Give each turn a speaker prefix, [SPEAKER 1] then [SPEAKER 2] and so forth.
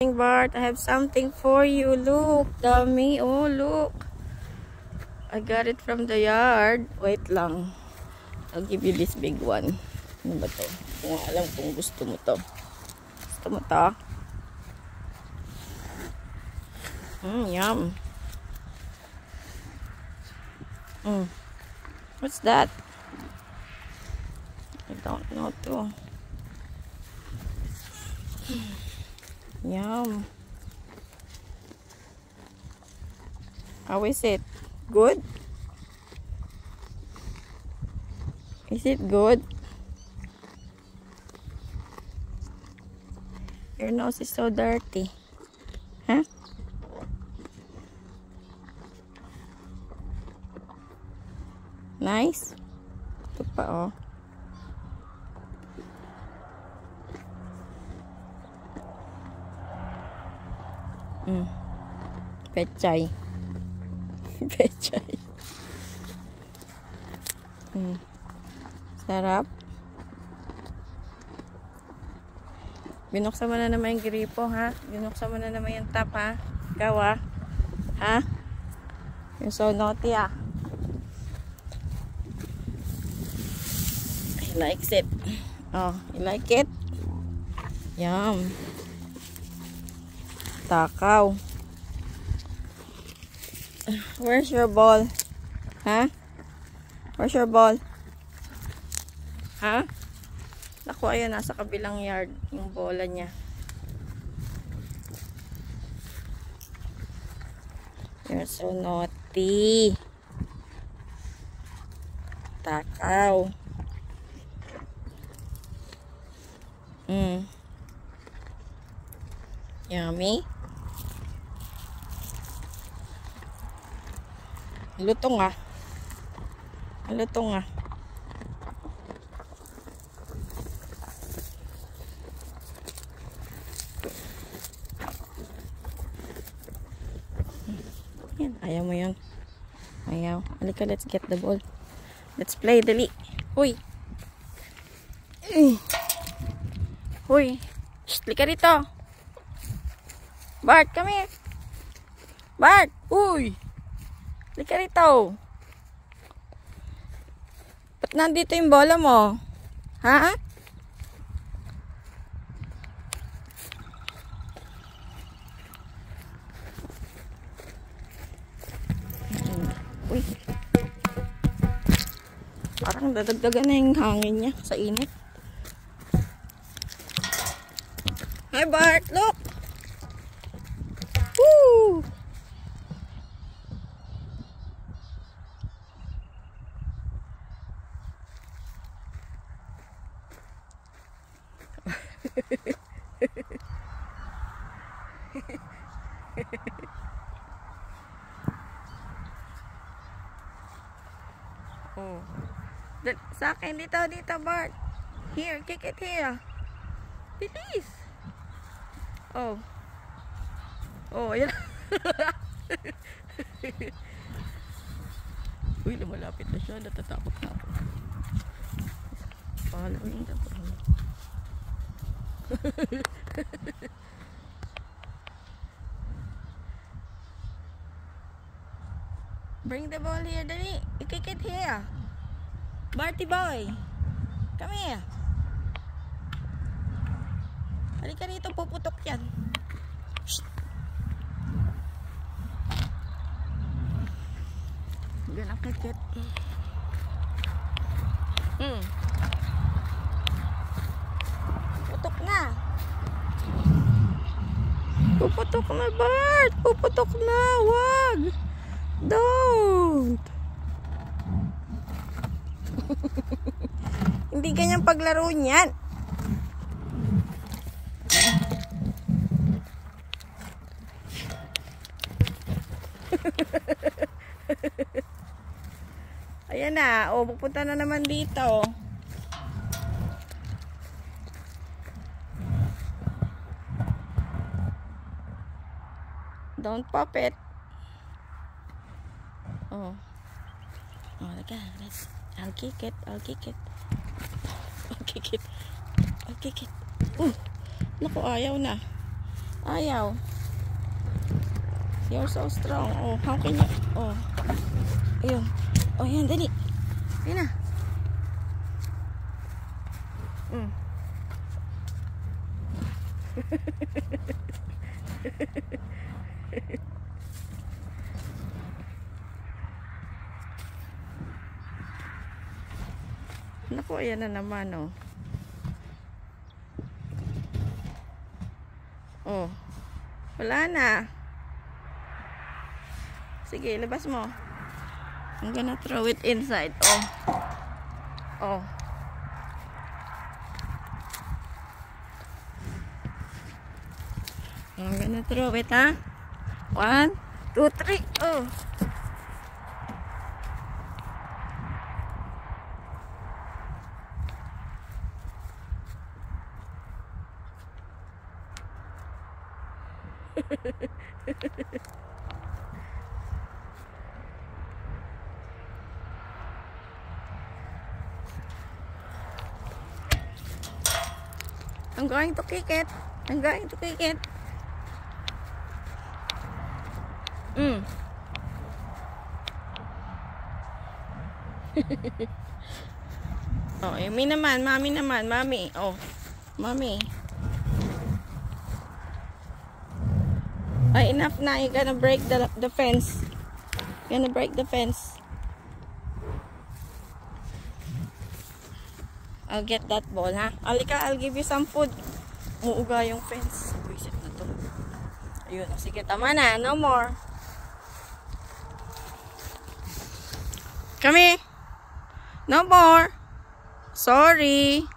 [SPEAKER 1] Bart, I have something for you. Look, dummy. Oh, look. I got it from the yard. Wait lang. I'll give you this big one. Ano ba to? Kung alam kung gusto mo to. Gusto mo to? Yum. What's that? I don't know too. Yum. How is it? Good? Is it good? Your nose is so dirty. Huh? Nice? Ito pa oh. Pechay. Pechay. Sarap. Binuksan mo na naman yung gripo, ha? Binuksan mo na naman yung tap, ha? Ikaw, ha? Ha? You're so naughty, ah. He likes it. Oh, you like it? Yum. Takaw. Where's your ball? Huh? Where's your ball? Huh? Naku, ayun, nasa kabilang yard yung bola niya. You're so naughty. Takaw. Yummy. Lutong ah. Lutong ah. Yan, ayaw mo yun. Ayaw. Halika, let's get the ball. Let's play, dali. Uy. Uy. Shh, halika rito. Bart, come here. Bart, uy. Halika rito. Ba't nandito yung bola mo? Ha? Uy. Parang dadagdagan na yung hangin niya sa init. Hi Bart, look. Woo! Oh. Sa akin dito Bart. Here, kick it here. Bilis. Oh. Oh, ayan. Uy, lumalapit na siya. Natatakot na ako. Following the ball. Bring the ball here, dali. Kick it here. Barty boy. Come here. Halika rito, puputok yan. Shh. Gonna kick it. Putok na. Puputok na, Bart. Puputok na. Wag. Don't. Hindi ganyan paglaro niyan. Ayan na. O, pupunta na naman dito. Don't pop it. Oh. Oh, let's. I'll kick it. I'll kick it. I'll kick it. I'll kick it. Naku, ayaw na. Ayaw. You're so strong. Oh, how can you? Oh. Ayun. Oh, yan. Dali. Ayun na. Naku, ayan na naman, oh. Oh. Wala na. Sige, labas mo. I'm gonna throw it inside. Oh. Oh. I'm gonna throw it, ha? 1, 2, 3. Oh. I'm going to kick it. I'm going to kick it. Oh, Yumi naman, mami naman, mami. Oh, mami. Ay, enough na. You're gonna break the fence. You're gonna break the fence. I'll get that ball, ha? Alika, I'll give you some food. Uuga yung fence. Visit na to. Ayun. Sige, tama na. No more. Come here. No more. Sorry.